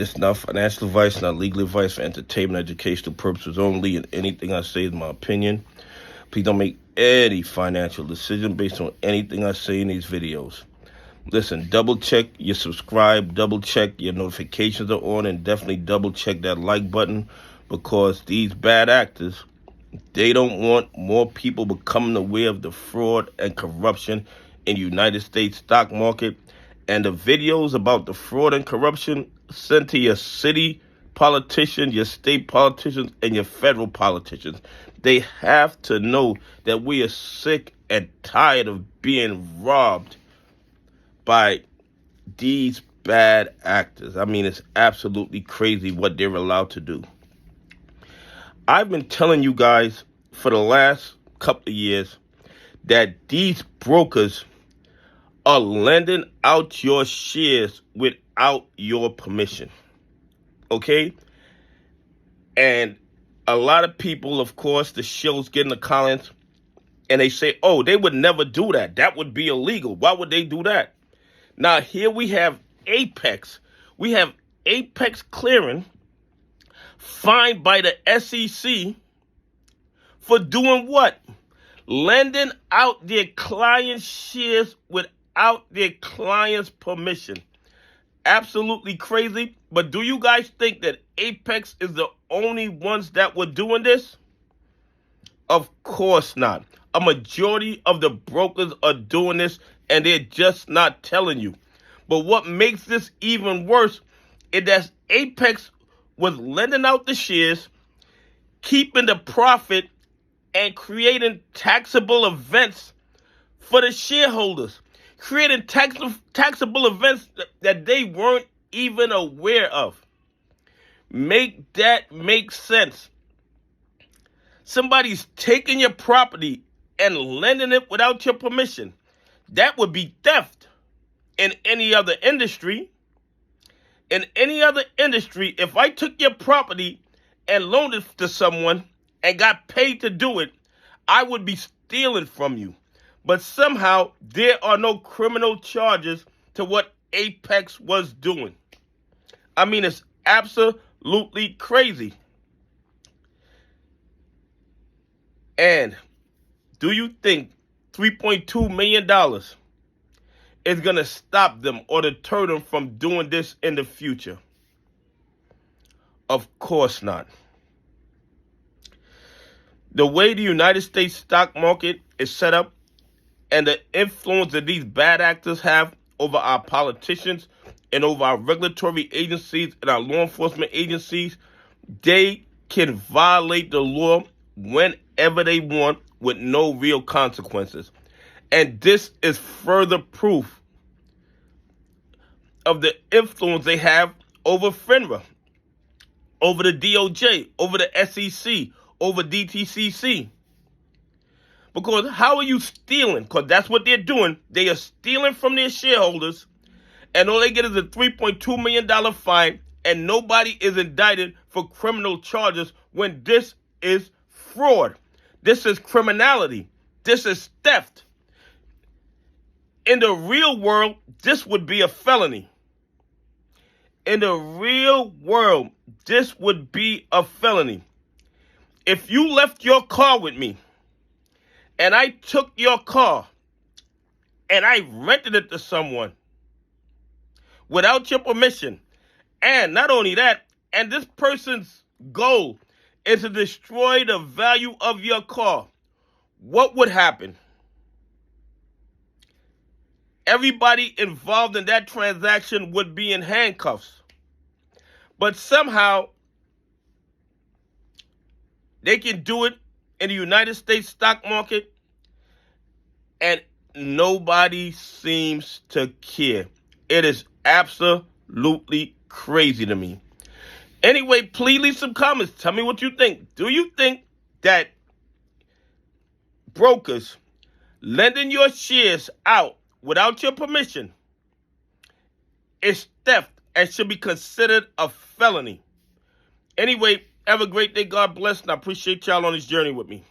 This is not financial advice, not legal advice, for entertainment, educational purposes only, and anything I say is my opinion. Please don't make any financial decision based on anything I say in these videos. Listen, double check your subscribe, double check your notifications are on, and definitely double check that like button, because these bad actors, they don't want more people becoming aware of the fraud and corruption in the United States stock market. And the videos about the fraud and corruption, sent to your city politicians, your state politicians, and your federal politicians. They have to know that we are sick and tired of being robbed by these bad actors. I mean, it's absolutely crazy what they're allowed to do. I've been telling you guys for the last couple of years that these brokers are lending out your shares without your permission. Okay? And a lot of people, of course, the show's getting the comments, and they say, oh, they would never do that. That would be illegal. Why would they do that? Now, here we have Apex. We have Apex Clearing fined by the SEC for doing what? Lending out their clients' shares without their client's permission. Absolutely crazy. But do you guys think that Apex is the only ones that were doing this? Of course not. A majority of the brokers are doing this, and they're just not telling you. But what makes this even worse is that Apex was lending out the shares, keeping the profit, and creating taxable events for the shareholders. Creating taxable events that they weren't even aware of. Make that make sense. Somebody's taking your property and lending it without your permission. That would be theft. In any other industry, if I took your property and loaned it to someone and got paid to do it, I would be stealing from you. But somehow there are no criminal charges to what Apex was doing. I mean, it's absolutely crazy. And do you think $3.2 million is going to stop them or deter them from doing this in the future? Of course not. The way the United States stock market is set up and the influence that these bad actors have over our politicians and over our regulatory agencies and our law enforcement agencies, they can violate the law whenever they want with no real consequences. And this is further proof of the influence they have over FINRA, over the DOJ, over the SEC, over DTCC. Because how are you stealing? Because that's what they're doing. They are stealing from their shareholders, and all they get is a $3.2 million fine, and nobody is indicted for criminal charges when this is fraud. This is criminality. This is theft. In the real world, this would be a felony. In the real world, this would be a felony. If you left your car with me, and I took your car, and I rented it to someone without your permission, and not only that, and this person's goal is to destroy the value of your car, what would happen? Everybody involved in that transaction would be in handcuffs. But somehow, they can do it in the United States stock market, and nobody seems to care. It is absolutely crazy to me. Anyway, please leave some comments. Tell me what you think. Do you think that brokers lending your shares out without your permission is theft and should be considered a felony? Anyway, have a great day. God bless, and I appreciate y'all on this journey with me.